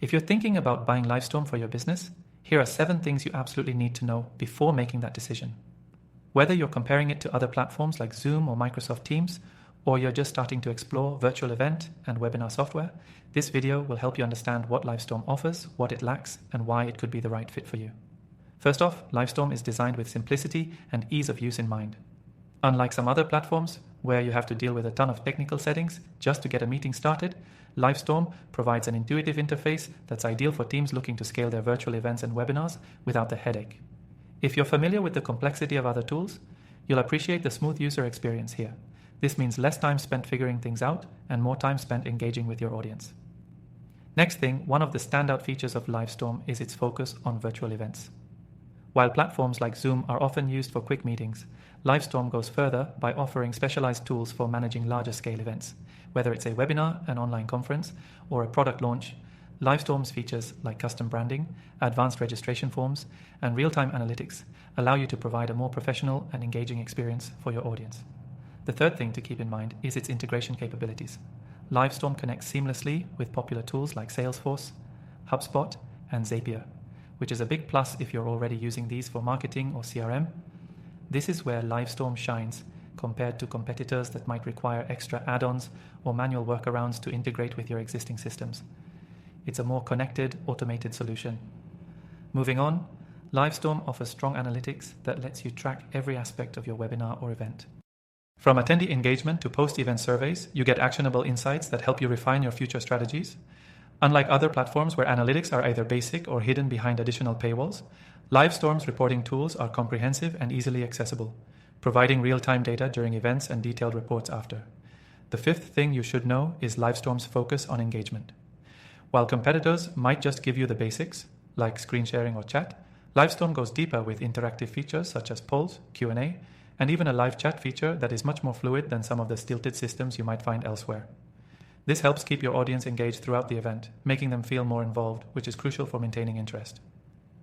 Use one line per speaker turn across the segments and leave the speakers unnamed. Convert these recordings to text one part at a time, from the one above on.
If you're thinking about buying Livestorm for your business, here are 7 things you absolutely need to know before making that decision. Whether you're comparing it to other platforms like Zoom or Microsoft Teams, or you're just starting to explore virtual event and webinar software, this video will help you understand what Livestorm offers, what it lacks, and why it could be the right fit for you. First off, Livestorm is designed with simplicity and ease of use in mind. Unlike some other platforms, where you have to deal with a ton of technical settings just to get a meeting started, Livestorm provides an intuitive interface that's ideal for teams looking to scale their virtual events and webinars without the headache. If you're familiar with the complexity of other tools, you'll appreciate the smooth user experience here. This means less time spent figuring things out and more time spent engaging with your audience. Next thing, one of the standout features of Livestorm is its focus on virtual events. While platforms like Zoom are often used for quick meetings, Livestorm goes further by offering specialized tools for managing larger scale events. Whether it's a webinar, an online conference, or a product launch, Livestorm's features like custom branding, advanced registration forms, and real-time analytics allow you to provide a more professional and engaging experience for your audience. The third thing to keep in mind is its integration capabilities. Livestorm connects seamlessly with popular tools like Salesforce, HubSpot, and Zapier, which is a big plus if you're already using these for marketing or CRM. This is where Livestorm shines compared to competitors that might require extra add-ons or manual workarounds to integrate with your existing systems. It's a more connected, automated solution. Moving on, Livestorm offers strong analytics that lets you track every aspect of your webinar or event. From attendee engagement to post-event surveys, you get actionable insights that help you refine your future strategies. Unlike other platforms where analytics are either basic or hidden behind additional paywalls, Livestorm's reporting tools are comprehensive and easily accessible, providing real-time data during events and detailed reports after. The fifth thing you should know is Livestorm's focus on engagement. While competitors might just give you the basics, like screen sharing or chat, Livestorm goes deeper with interactive features such as polls, Q&A, and even a live chat feature that is much more fluid than some of the stilted systems you might find elsewhere. This helps keep your audience engaged throughout the event, making them feel more involved, which is crucial for maintaining interest.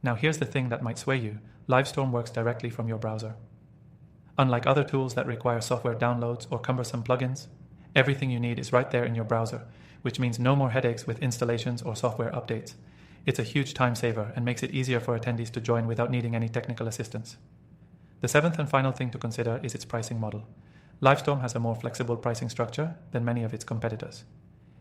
Now here's the thing that might sway you. Livestorm works directly from your browser. Unlike other tools that require software downloads or cumbersome plugins, everything you need is right there in your browser, which means no more headaches with installations or software updates. It's a huge time saver and makes it easier for attendees to join without needing any technical assistance. The seventh and final thing to consider is its pricing model. Livestorm has a more flexible pricing structure than many of its competitors.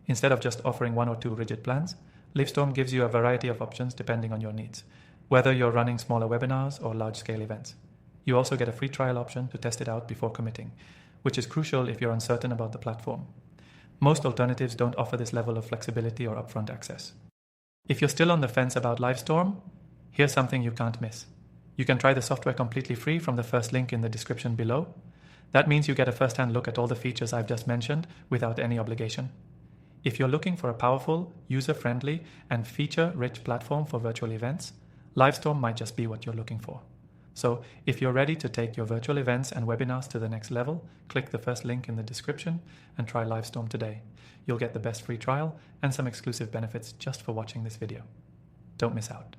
Instead of just offering 1 or 2 rigid plans, Livestorm gives you a variety of options depending on your needs, whether you're running smaller webinars or large-scale events. You also get a free trial option to test it out before committing, which is crucial if you're uncertain about the platform. Most alternatives don't offer this level of flexibility or upfront access. If you're still on the fence about Livestorm, here's something you can't miss. You can try the software completely free from the first link in the description below. That means you get a first-hand look at all the features I've just mentioned without any obligation. If you're looking for a powerful, user-friendly, and feature-rich platform for virtual events, Livestorm might just be what you're looking for. So if you're ready to take your virtual events and webinars to the next level, click the first link in the description and try Livestorm today. You'll get the best free trial and some exclusive benefits just for watching this video. Don't miss out.